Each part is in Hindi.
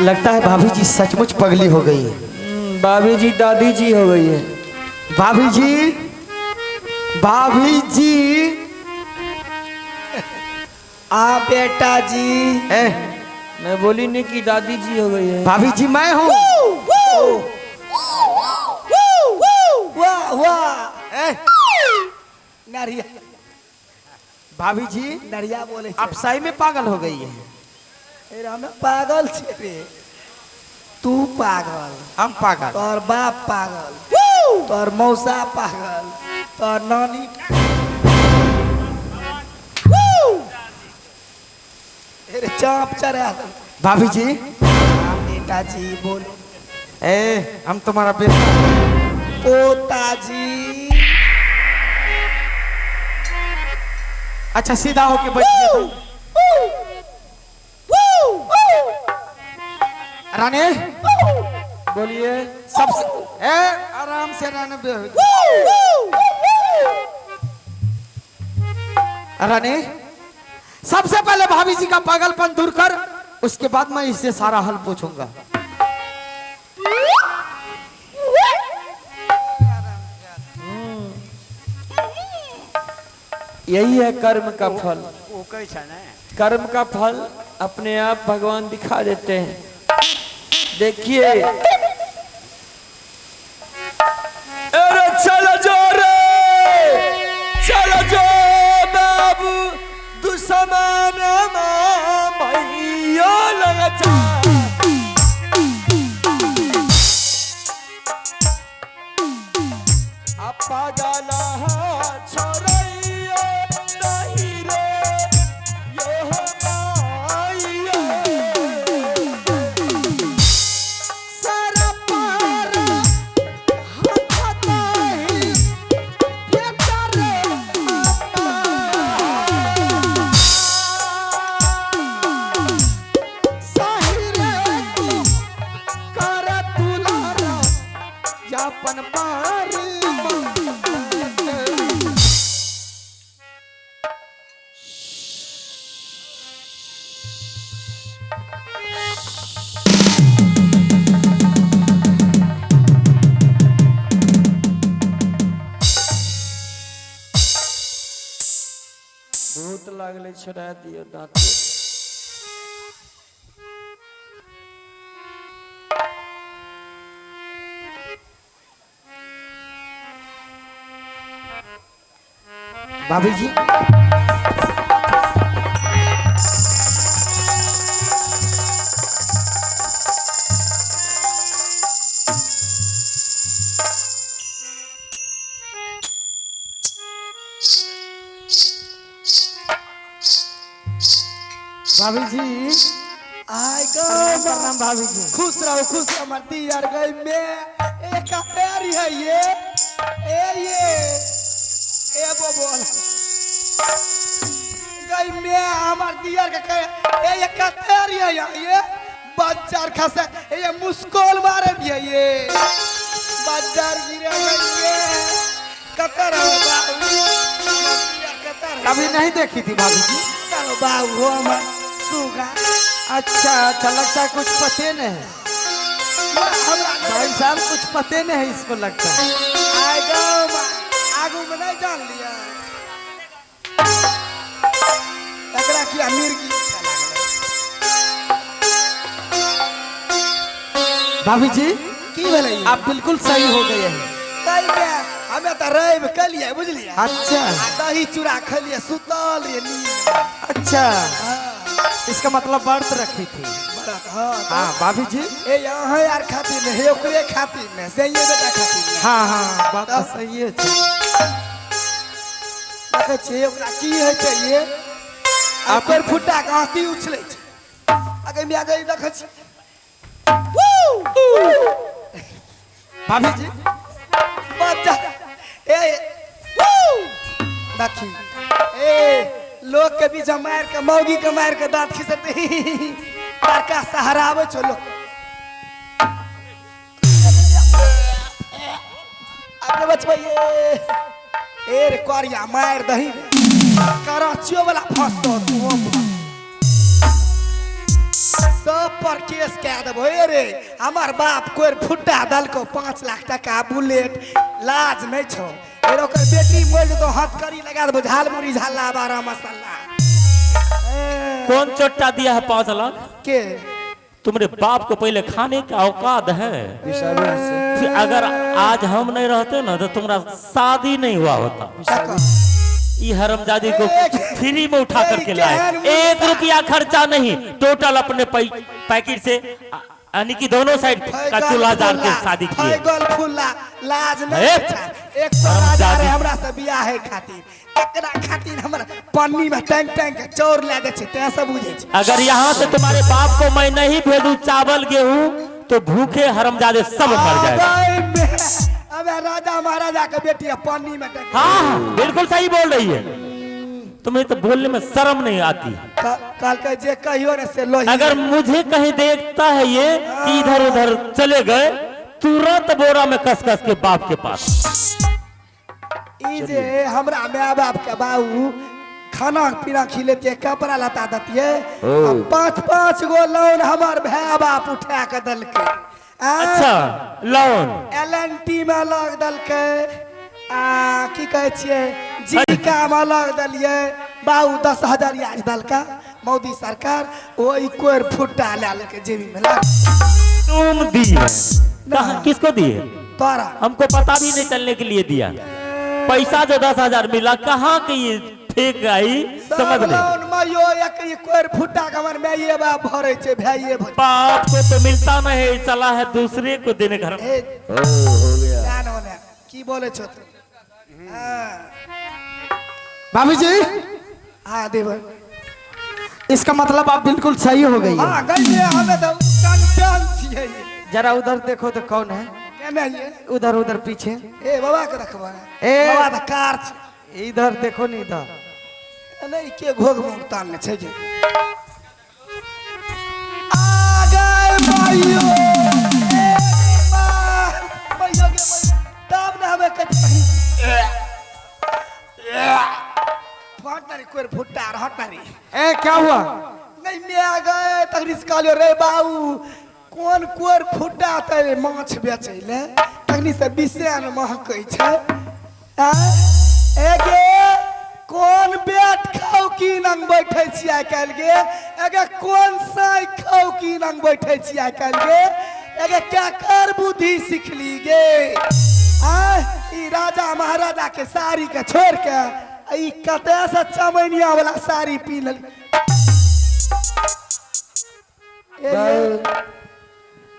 लगता है भाभी जी सचमुच पगली हो गई है। भाभी जी दादी जी हो गई है। भाभी जी, भाभी जी। बेटा जी। मैं बोली नहीं कि दादी जी हो गई है। भाभी जी मैं हूँ। वाह वाह। नरिया। भाभी जी नरिया बोले आप सही में पागल हो गई है। हम पागल छे रे। तू पागल, हम पागल, तोर बाप पागल, तोर मौसा पागल, तोर नानी। अरे चाप चढ़ा। भाभी जी। बेटा जी बोलो। हम तुम्हारा बेटा। पोता जी। अच्छा सीधा होके बैठिए। रानी बोलिए। सबसे आराम से रानी। रानी सबसे पहले भाभी जी का पागलपन दूर कर, उसके बाद मैं इससे सारा हल पूछूंगा। यही है कर्म का फल। कर्म का फल अपने आप भगवान दिखा देते हैं। देखिए। अरे चलो जो रे, चलो जो बाबू दुश्मन भैया लगा। अपा गाना छोड़ैया नहीं रे यो हमाइया। सारा पार हाथ नहीं बेटा रे सही रे तू कर तुलारा यापन पार। भूत लागले छोड़ा दियो दांत। भाभी जी भाभी जी आय गो प्रणाम भाभी जी। खुश रहो खुश रहो। मरती यार गई में एक तैयारी है ये। ए वो बोल गई में हमार दियर के कहे ये का तैयारी है ये बाजार खसे ये मुस्कोल मारे दिए ये बाजार गिरे गई ये कतर होगा कतर। कभी नहीं देखी थी भाभी जी। चलो बाबू हो हम सुगा। अच्छा अच्छा लगता है कुछ पते नहीं है भाई साहब, कुछ पते नहीं है इसको लगता है। आगू में नहीं जान लिया तकरा की अमीर की भाभी जी की भले आप बिल्कुल सही हो गए हैं। हमें तो रैब कर लिया बुझलिए। अच्छा दही चूड़ा खा लिया सुतल ये नींद। अच्छा इसका मतलब व्रत रखी थी। हाँ भाभी जी। ए यहाँ यार खाती में है ओकरे खाती में से ये बेटा खाती में। हाँ हाँ बात तो सही है। देखे छे ओकरा की है चाहिए आकर फुटा गांती उछले छे आगे में आगे देखे छी। भाभी जी बच्चा ए देखी ए लोग के बीच मार के मौगी के मार के दांत खिसते तारका सहारावे छो लोग। आगे बचबे ए रे कोरिया मार दही करा बच्चियों वाला फंस तो सब पर केस कह देबो रे। हमार बाप कोई फुट्टा दल को 5 लाख टका बुलेट लाज नहीं छो। ओकर बेटी मोल तो हथकड़ी लगा देबो झाल मुड़ी झाला बारा मसाला। कौन चोट्टा दिया है 5 लाख? के तुम्हारे बाप को पहले खाने का औकात है। फिर अगर आज हम नहीं रहते ना तो तुम्हारा शादी नहीं हुआ होता। ये हरमजादी को फ्री में उठा करके लाए, 1 रुपया खर्चा नहीं, टोटल अपने पैकेट से यानी कि दोनों साइड का चूल्हा डाल के शादी किए। लाज नहीं एक तो हमरा से बियाह है खातिर एकरा खातिर हमरा पन्नी में टैंक टैंक चौर ले दे छे ते सब बुझे छे। अगर यहाँ से तुम्हारे बाप को मैं नहीं भेजूं चावल गेहूं तो भूखे हरमजादे सब मर जाएगा। अबे राजा महाराजा के बेटी है पन्नी में टैंक। हाँ बिल्कुल सही बोल रही है। तुम्हें तो बोलने में शर्म नहीं आती। कल के जे कहियो ने से लोही। अगर मुझे कहीं देखता है ये कि इधर उधर चले गए तुरंत बोरा में कस कस के बाप के पास। ई जे हमरा माँ बाप के बाबू खाना पीना खिलेते कपड़ा लता देतिए 5-5 गो लोन हमार भाई बाप उठा के दल के। अच्छा लोन LNT में लग दल के की कहे छिए जीविका में लग दलिए बाबू 10,000 आज दल का मोदी सरकार वही कोई फुट्टा ले लेके जेबी में लग। तुम दिए कहाँ किसको दिए? तोरा हमको पता भी नहीं चलने के लिए दिया। पैसा जो 10,000 मिला कहाँ के ये फेंक आई समझ नहीं। मायो एक कोई फुट्टा के हमर में ये बाप भरे छे भाईए भरे। बाप को तो मिलता नहीं चला है दूसरे को देने घर में। हो गया ध्यान होने की बोले छो तू? भाभी जी हाँ देव इसका मतलब आप बिल्कुल सही हो गई है। हाँ गई हमें तो कंटन छिए। जरा उधर देखो तो कौन है? केना ये उधर उधर पीछे। ए बाबा के रखबा ए बाबा तो कार इधर देखो नहीं इधर नहीं के घोग मुक्तान ने छे जे आ गए भाइयो भाइयो के तब ना हमें कहीं फटनारी कोई फुट्टा हटनारी। ए क्या हुआ? नहीं मैं आ गए तगरीस कालियो रे बाबू कौन कोर फुट्टा तेरे माछ बेचैले तगनी से बिसेन महकै छै। एगे कौन बेट खाओ की नंग बैठे छी आइ काल गे एगे कौन साई खाओ की नंग बैठे छी आइ काल गे एगे क्या कर बुद्धि सिखली गे। ई राजा महाराजा के साड़ी के छोड़ के ई कते से चमैनिया वाला साड़ी पीनल।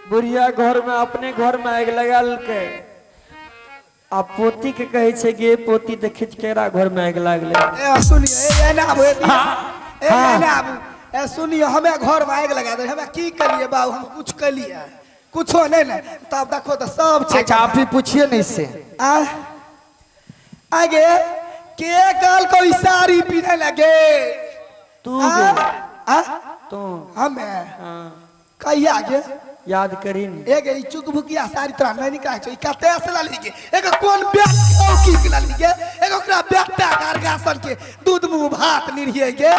बुढ़िया घर में अपने घर में आग लगा के आ पोती के कहे छे गे पोती तो खिचकेरा घर में आग लागले। ए सुनिए ए ना आबू ए ना आबू ए सुनिए हमें घर में आग लगा दे हमें की करिए बाबू हम कुछ कलिए कुछो नहीं ना तब देखो तो सब छे। अच्छा आप ही पूछिए नहीं इससे आगे के काल को साड़ी पीने लगे तू तो हमें कहिया आगे याद करी एक चुक भुकिया साड़ी तोरा नहीं निकाल छ कते से ला लीगे एक कौन बेट खाओ की ला लीगे एक ओकरा बेटा गारगासन के दूध मुंह भात निरिए गे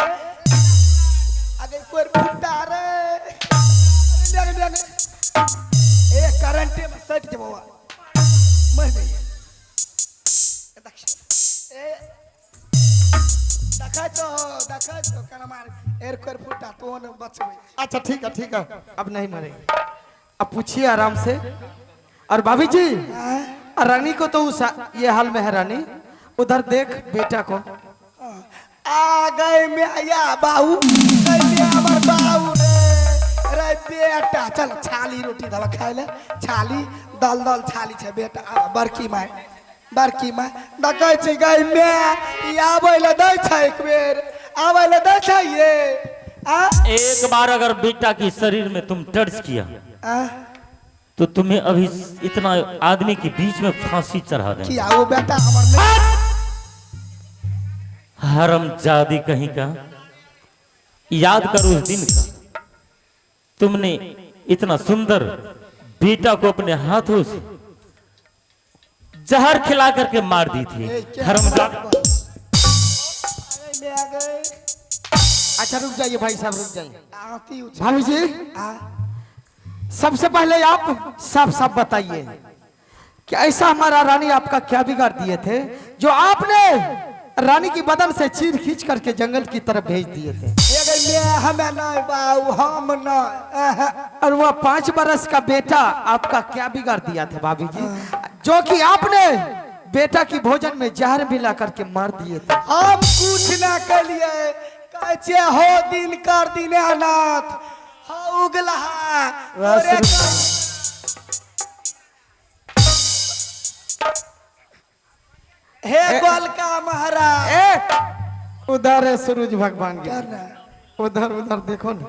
आगे कोई फुट्टा रे ए करंट में सट जे बाबा मर गई ए देखा तो कना मार एर कोई फुट्टा तो न बचबे। अच्छा ठीक है अब नहीं मरेंगे। अब पूछिए आराम से। और भाभी जी रानी को तो उस ये हाल में है रानी उधर देख बेटा को आ गए मैं आया बाबू हमार बाबू रे बेटा चल छाली रोटी दवा खाए ले छाली दल दल छाली छे बेटा बड़की माय देखै छी गई मैं ई आबै ले दै छै एक बेर आबै ले दै छै ये एक बार अगर बेटा की शरीर में तुम टच किया तो तुम्हें अभी इतना आदमी के बीच में फांसी चढ़ा दें। किया वो बेटा हमर हरमजादी कहीं का याद करो उस दिन का तुमने इतना सुंदर बेटा को अपने हाथों से जहर खिला करके मार दी थी। हरमजादी में आ गए। अच्छा रुक जाइए भाई साहब, रुक जाइए। आती उछल। भाभी जी, आ, सबसे पहले आप साफ साफ बताइए कि ऐसा हमारा रानी आपका क्या बिगाड़ दिए थे जो आपने रानी की बदन से चीर खींच करके जंगल की तरफ भेज दिए थे। ये मैं हमें नहीं बाऊ, हम ना। और वह 5 बरस का बेटा आपका क्या बिगाड़ दिया था भाभी जी, जो कि आपने बेटा की भोजन में जहर मिला करके मार दिए थे। हम कुछ ना कलिए, कचे हो दिन कर दिन अनाथ हो उगला। हे गोलका महाराज, उधर है सूरज भगवान के, करना उधर उधर देखो ना।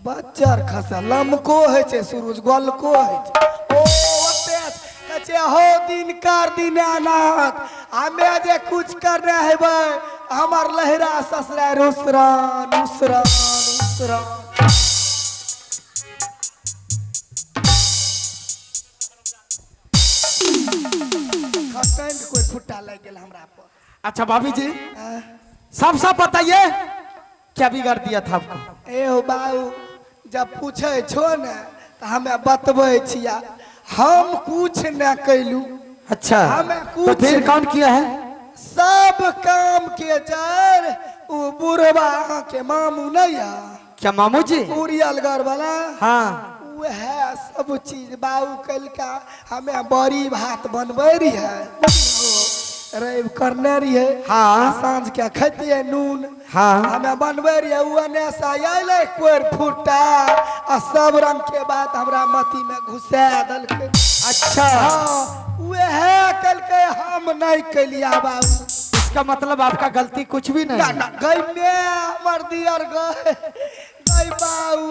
बच्चर खसा लमको है छे, सूरज गोलको है छे। ओ ओते कचे हो दिन कर दिन अनाथ, हमें जे कुछ करना है भाई, हमार लहरा ससरा रुसरान रुसरान रुसरान। खसैन के कोई फुट्टा लग गेल हमरा पर। अच्छा भाभी जी, साफ साफ बताइए क्या बिगाड़ दिया था आपको। ए हो बाऊ, जब पूछे छो न तो हमें बतबै छिया, हम कुछ न कैलू। अच्छा, हमें तो कुछ फिर कौन किया है? सब काम के जर वो बुढ़वा के मामू नहीं है, क्या मामू जी? उड़ियलगर वाला। हाँ, वह सब चीज बाऊ कल का हमें बड़ी भात बनबे रही है, रैब करने रही है। हाँ। सांझ के खतिए नून। हाँ। हमें बनबे रही है, वो ने सायले कोर फुटा आ सब रंग के बात हमरा मती में घुसा दल के। अच्छा, हाँ, वह कल के हम नहीं कलिया बाबू। इसका मतलब आपका गलती कुछ भी नहीं। ना ना गई में हमर दियर गई बाबू,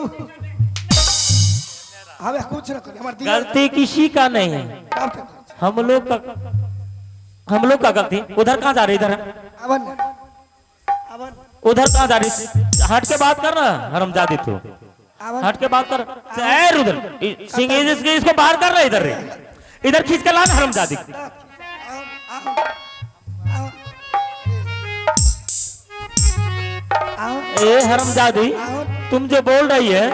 हमें कुछ न करी, हमर दियर गलती किसी का नहीं है, हम लोग का गलती। उधर कहाँ जा रही? इधर है। अवन अवन उधर कहाँ जा रही? हट के बात कर ना हरामजादी, तू अवन हट के बात कर। ए, उधर सिंह इसको बाहर कर रहा है, इधर रे, इधर खींच के ला ना हरामजादी। ए हरामजादी, तुम जो बोल रही है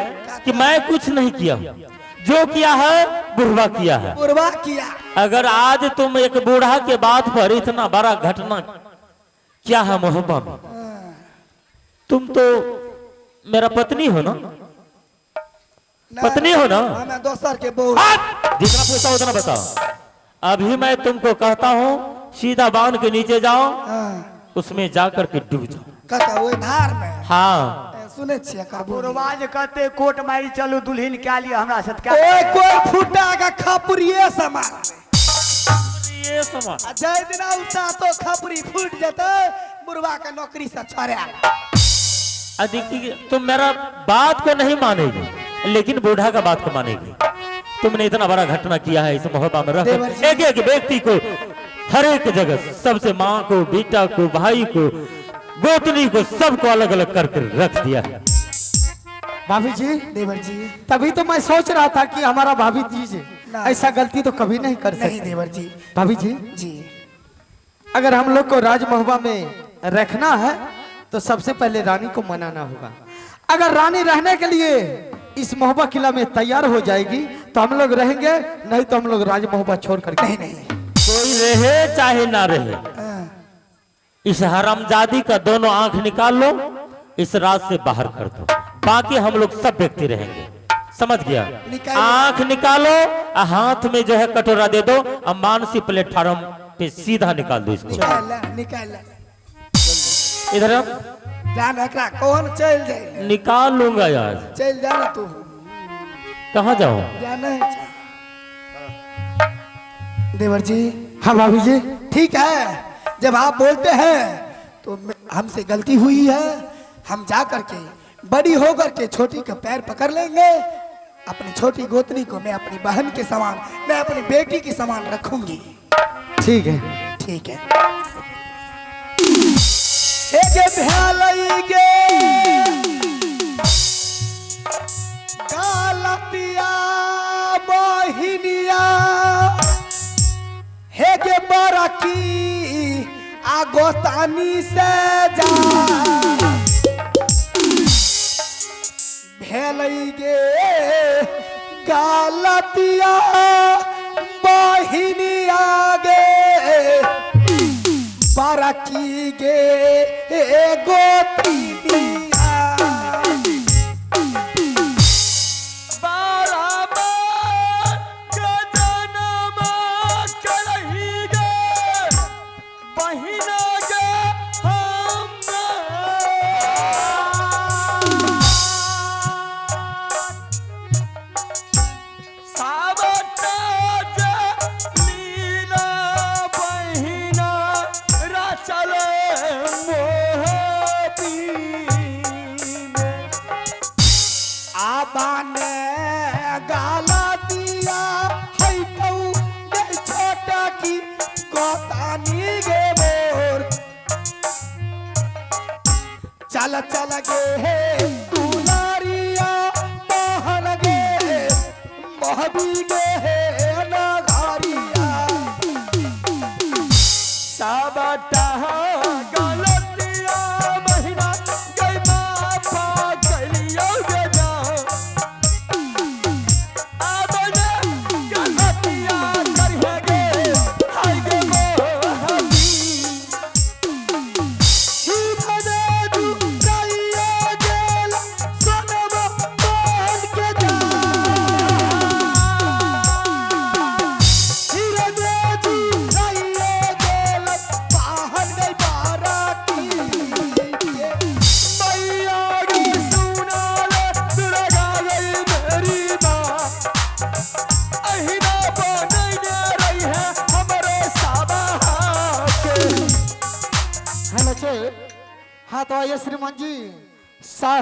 कि मैं कुछ नहीं किया, जो किया है बुढ़वा किया है। बुढ़वा किया। अगर आज तुम एक बूढ़ा के बात पर इतना बड़ा घटना क्या है मोहब्बत में, तुम तो मेरा पत्नी हो ना, पत्नी हो ना? हमें दोसर के बोल। जितना पूछा उतना बताओ। अभी मैं तुमको कहता हूँ सीधा बांध के नीचे जाओ, उसमें जाकर के डूब जाओ। कहता वो धार में। हाँ, सुने छिए करबो। रोमाज कहते कोट मारी चलू दुल्हन क्या लिया हमरा साथ क्या। ओए कोई फुटा का खपरिए समान। ये समा जय दिना उठा तो खपरी फूट जते, बुढ़वा के नौकरी से छोड़ा। देखिए, तुम मेरा बात को नहीं मानेगी, लेकिन बूढ़ा का बात को मानेगी। तुमने इतना बड़ा घटना किया है इस मोहब्बत में रख, एक एक व्यक्ति को हर एक जगह, सबसे माँ को, बेटा को, भाई को, गोतनी को, सबको अलग अलग करके रख दिया है। भाभी जी, देवर जी, तभी तो मैं सोच रहा था कि हमारा भाभी जी ऐसा गलती तो कभी नहीं कर नहीं सकते। देवर जी। भाभी जी, जी अगर हम लोग को राज महुआ में रखना है तो सबसे पहले रानी को मनाना होगा। अगर रानी रहने के लिए इस महुआ किला में तैयार हो जाएगी तो हम लोग रहेंगे, नहीं तो हम लोग राज महुआ छोड़ करके नहीं नहीं। कोई रहे चाहे ना रहे, इस हरामजादी का दोनों आंख निकाल लो, इस रात से बाहर कर दो, बाकी हम लोग सब व्यक्ति रहेंगे। समझ गया? आंख निकालो, हाथ में जो है कटोरा दे दो, और मानसी प्लेटफॉर्म पे सीधा निकाल दो इसको। निकाल इधर जान एकरा कौन चल जाए। निकाल लूंगा यार। चल जा ना तू। कहाँ जाऊं? जाना है देवर जी। हाँ भाभी जी, ठीक है, जब आप बोलते हैं तो हमसे गलती हुई है, हम जा करके बड़ी होकर के छोटी का पैर पकड़ लेंगे। अपनी छोटी गोतनी को मैं अपनी बहन के समान, मैं अपनी बेटी के समान रखूंगी। ठीक है। ठीक है। गालतिया बहिनिया हे गे बरकी आ गोता रानी से जा भेलई गे गालतिया बहिनी आगे बाराकी गे गोतिनिया आबाने गाला दिया है कहू गे छोटा की गोतानी गे मोर चल चल गे हे दुलारिया मोहन गे मोहबी गे हे नगारिया साबटा गलतिया महीना गई माफा गलियो गे हाँ तो आइए श्रीमान जी सास